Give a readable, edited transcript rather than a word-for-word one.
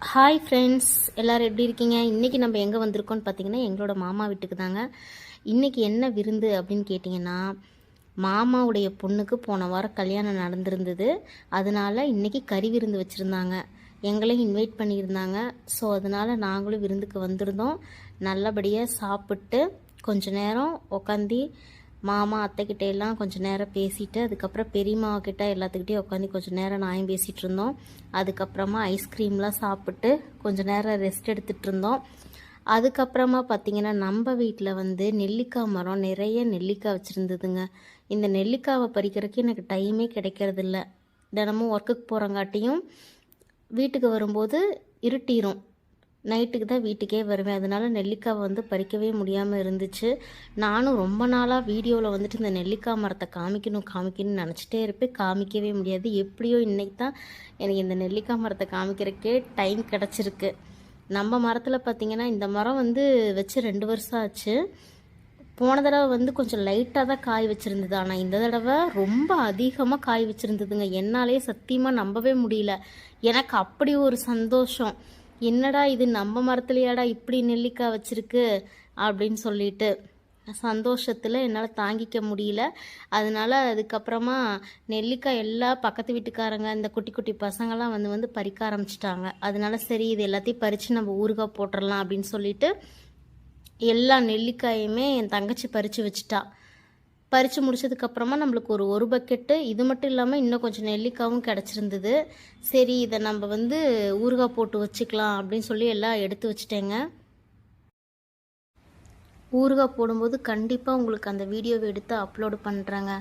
Hi friends, எல்லோரும் எப்படி இருக்கீங்க? இன்றைக்கி நம்ம எங்கே வந்திருக்கோம்னு பார்த்தீங்கன்னா, எங்களோட மாமா வீட்டுக்கு தாங்க. இன்றைக்கி என்ன விருந்து அப்படின்னு கேட்டிங்கன்னா, மாமாவுடைய பொண்ணுக்கு போன வாரம் கல்யாணம் நடந்திருந்தது. அதனால் இன்றைக்கி கறி விருந்து வச்சுருந்தாங்க. எங்களையும் இன்வைட் பண்ணியிருந்தாங்க. ஸோ அதனால் நாங்களும் விருந்துக்கு வந்திருந்தோம். நல்லபடியாக சாப்பிட்டு கொஞ்ச நேரம் உட்காந்து மாமா அத்தைக்கிட்ட எல்லாம் கொஞ்சம் நேரம் பேசிட்டு, அதுக்கப்புறம் பெரியம்மாக்கிட்ட எல்லாத்துக்கிட்டையும் உட்காந்து கொஞ்சம் நேரம் நாயும் பேசிகிட்டு இருந்தோம். அதுக்கப்புறமா ஐஸ்கிரீம்லாம் சாப்பிட்டு கொஞ்சம் நேரம் ரெஸ்ட் எடுத்துகிட்டு இருந்தோம். அதுக்கப்புறமா பார்த்திங்கன்னா, நம்ம வீட்டில் வந்து நெல்லிக்காய் மரம் நிறைய நெல்லிக்காய் வச்சுருந்ததுங்க. இந்த நெல்லிக்காவை பறிக்கிறதுக்கு எனக்கு டைமே கிடைக்கிறதில்ல. தினமும் ஒர்க்குக்கு போகிறங்காட்டியும் வீட்டுக்கு வரும்போது இருட்டிடும். நைட்டுக்கு தான் வீட்டுக்கே வருவேன். அதனால் நெல்லிக்காவை வந்து பறிக்கவே முடியாமல் இருந்துச்சு. நானும் ரொம்ப நாளாக வீடியோவில் வந்துட்டு இந்த நெல்லிக்காய் மரத்தை காமிக்கணும்னு நினச்சிட்டே இருப்பேன். காமிக்கவே முடியாது. எப்படியோ இன்றைக்கி தான் எனக்கு இந்த நெல்லிக்காய் மரத்தை காமிக்கிறதுக்கே டைம் கிடச்சிருக்கு. நம்ம மரத்தில் பார்த்திங்கன்னா, இந்த மரம் வந்து வச்சு 2 வருஷம் ஆச்சு. போன தடவை வந்து கொஞ்சம் லைட்டாக தான் காய் வச்சுருந்தது. ஆனால் இந்த தடவை ரொம்ப அதிகமாக காய் வச்சுருந்ததுங்க. என்னாலே சத்தியமாக நம்பவே முடியல. எனக்கு அப்படி ஒரு சந்தோஷம். என்னடா இது, நம்ம மரத்துலையாடா இப்படி நெல்லிக்காய் வச்சுருக்கு அப்படின்னு சொல்லிட்டு சந்தோஷத்தில் என்னால் தாங்கிக்க முடியல. அதனால் அதுக்கப்புறமா நெல்லிக்காய் எல்லா பக்கத்து வீட்டுக்காரங்க, இந்த குட்டி குட்டி பசங்கள்லாம் வந்து பறிக்க ஆரம்பிச்சிட்டாங்க. அதனால சரி, இது எல்லாத்தையும் பறித்து நம்ம ஊறுகாய் போட்டுடலாம் அப்படின்னு சொல்லிட்டு எல்லா நெல்லிக்காயுமே என் தங்கச்சி பறித்து வச்சுட்டா. பறித்து முடிச்சதுக்கப்புறமா நம்மளுக்கு ஒரு பக்கெட்டு இது மட்டும் இல்லாமல் இன்னும் கொஞ்சம் நெல்லிக்காவும் கிடச்சிருந்தது. சரி, இதை நம்ம வந்து ஊறுகாய் போட்டு வச்சுக்கலாம் அப்படின்னு சொல்லி எல்லாம் எடுத்து வச்சுட்டேங்க. ஊறுகாய் போடும்போது கண்டிப்பாக உங்களுக்கு அந்த வீடியோவை எடுத்து அப்லோடு பண்ணுறேங்க.